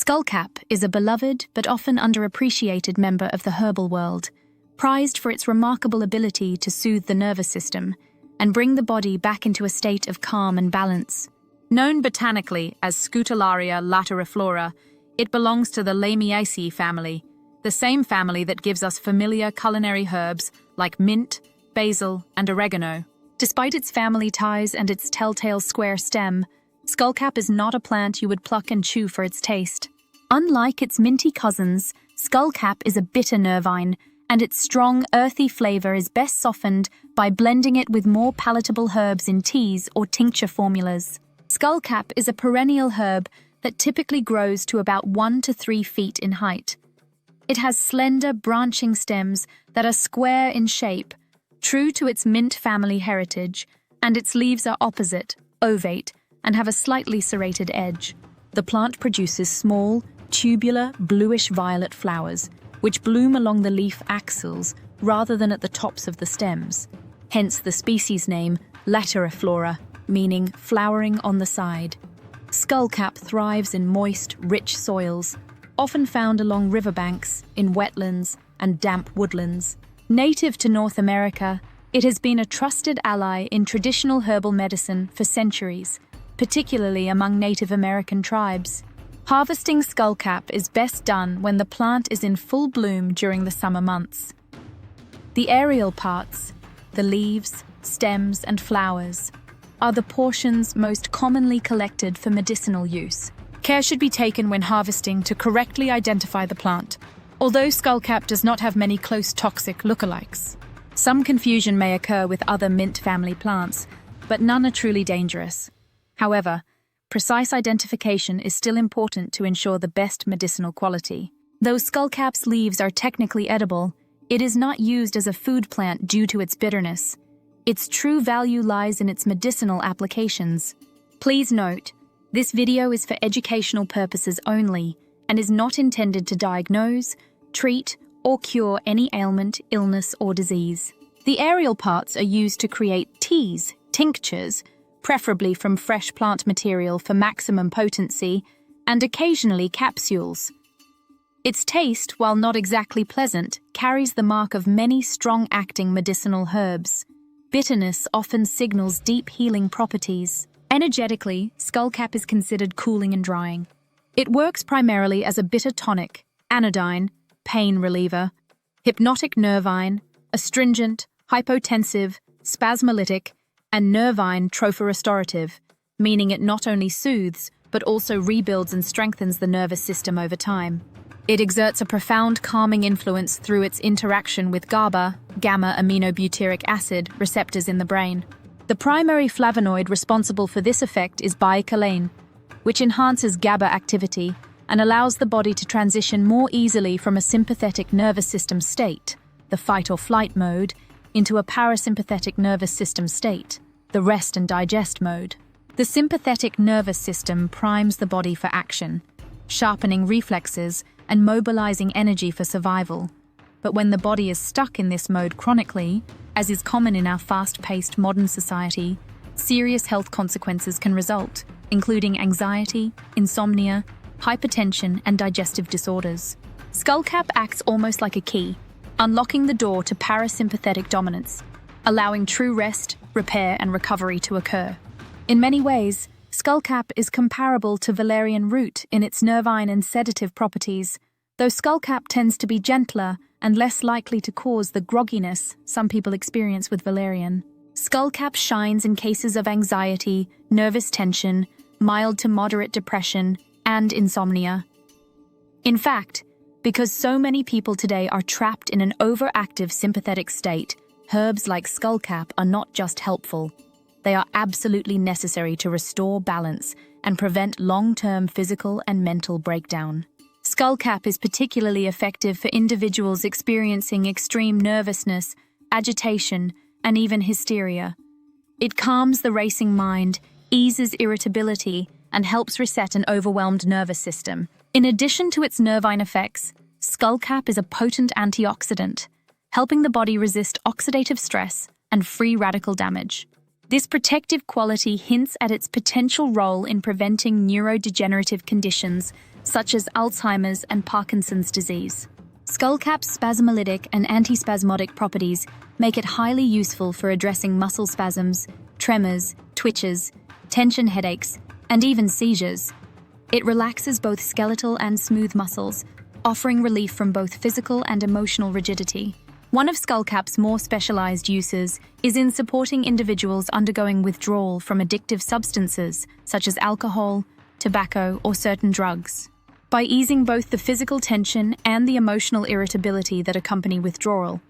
Skullcap is a beloved but often underappreciated member of the herbal world, prized for its remarkable ability to soothe the nervous system and bring the body back into a state of calm and balance. Known botanically as Scutellaria lateriflora, it belongs to the Lamiaceae family, the same family that gives us familiar culinary herbs like mint, basil, and oregano. Despite its family ties and its telltale square stem, Skullcap is not a plant you would pluck and chew for its taste. Unlike its minty cousins, Skullcap is a bitter nervine, and its strong, earthy flavor is best softened by blending it with more palatable herbs in teas or tincture formulas. Skullcap is a perennial herb that typically grows to about 1 to 3 feet in height. It has slender, branching stems that are square in shape, true to its mint family heritage, and its leaves are opposite, ovate, and have a slightly serrated edge. The plant produces small, tubular, bluish-violet flowers, which bloom along the leaf axils rather than at the tops of the stems. Hence the species name, lateriflora, meaning flowering on the side. Skullcap thrives in moist, rich soils, often found along riverbanks, in wetlands, and damp woodlands. Native to North America, it has been a trusted ally in traditional herbal medicine for centuries, particularly among Native American tribes. Harvesting skullcap is best done when the plant is in full bloom during the summer months. The aerial parts, the leaves, stems, and flowers, are the portions most commonly collected for medicinal use. Care should be taken when harvesting to correctly identify the plant, although skullcap does not have many close toxic lookalikes. Some confusion may occur with other mint family plants, but none are truly dangerous. However, precise identification is still important to ensure the best medicinal quality. Though skullcap's leaves are technically edible, it is not used as a food plant due to its bitterness. Its true value lies in its medicinal applications. Please note, this video is for educational purposes only and is not intended to diagnose, treat, or cure any ailment, illness, or disease. The aerial parts are used to create teas, tinctures, preferably from fresh plant material for maximum potency, and occasionally capsules. Its taste, while not exactly pleasant, carries the mark of many strong-acting medicinal herbs. Bitterness often signals deep healing properties. Energetically, skullcap is considered cooling and drying. It works primarily as a bitter tonic, anodyne, pain reliever, hypnotic nervine, astringent, hypotensive, spasmolytic, and nervine trophorestorative, meaning it not only soothes, but also rebuilds and strengthens the nervous system over time. It exerts a profound calming influence through its interaction with GABA, gamma-aminobutyric acid, receptors in the brain. The primary flavonoid responsible for this effect is biocholine, which enhances GABA activity and allows the body to transition more easily from a sympathetic nervous system state, the fight-or-flight mode, into a parasympathetic nervous system state, the rest and digest mode. The sympathetic nervous system primes the body for action, sharpening reflexes and mobilizing energy for survival. But when the body is stuck in this mode chronically, as is common in our fast-paced modern society, serious health consequences can result, including anxiety, insomnia, hypertension, and digestive disorders. Skullcap acts almost like a key, unlocking the door to parasympathetic dominance, allowing true rest, repair, and recovery to occur. In many ways, skullcap is comparable to valerian root in its nervine and sedative properties, though skullcap tends to be gentler and less likely to cause the grogginess some people experience with valerian. Skullcap shines in cases of anxiety, nervous tension, mild to moderate depression, and insomnia. In fact, because so many people today are trapped in an overactive sympathetic state, herbs like skullcap are not just helpful. They are absolutely necessary to restore balance and prevent long-term physical and mental breakdown. Skullcap is particularly effective for individuals experiencing extreme nervousness, agitation, and even hysteria. It calms the racing mind, eases irritability, and helps reset an overwhelmed nervous system. In addition to its nervine effects, skullcap is a potent antioxidant, helping the body resist oxidative stress and free radical damage. This protective quality hints at its potential role in preventing neurodegenerative conditions such as Alzheimer's and Parkinson's disease. Skullcap's spasmolytic and antispasmodic properties make it highly useful for addressing muscle spasms, tremors, twitches, tension headaches, and even seizures. It relaxes both skeletal and smooth muscles, offering relief from both physical and emotional rigidity. One of Skullcap's more specialized uses is in supporting individuals undergoing withdrawal from addictive substances such as alcohol, tobacco, or certain drugs. By easing both the physical tension and the emotional irritability that accompany withdrawal,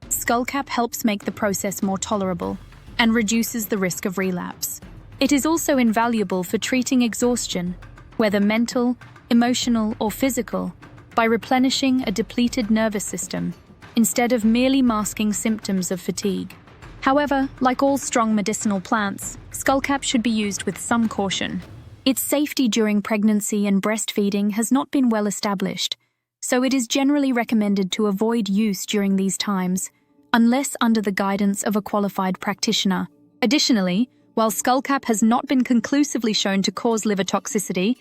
Skullcap helps make the process more tolerable and reduces the risk of relapse. It is also invaluable for treating exhaustion, whether mental, emotional, or physical, by replenishing a depleted nervous system instead of merely masking symptoms of fatigue. However, like all strong medicinal plants, Skullcap should be used with some caution. Its safety during pregnancy and breastfeeding has not been well established, so it is generally recommended to avoid use during these times, unless under the guidance of a qualified practitioner. Additionally, while Skullcap has not been conclusively shown to cause liver toxicity,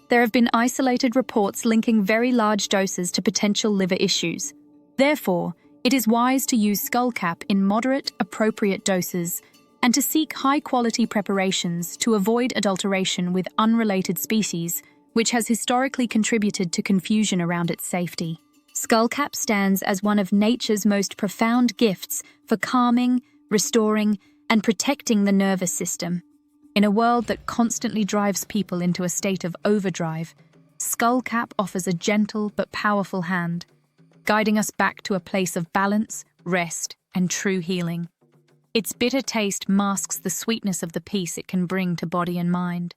there have been isolated reports linking very large doses to potential liver issues. Therefore, it is wise to use Skullcap in moderate, appropriate doses and to seek high-quality preparations to avoid adulteration with unrelated species, which has historically contributed to confusion around its safety. Skullcap stands as one of nature's most profound gifts for calming, restoring, and protecting the nervous system. In a world that constantly drives people into a state of overdrive, Skullcap offers a gentle but powerful hand, guiding us back to a place of balance, rest, and true healing. Its bitter taste masks the sweetness of the peace it can bring to body and mind.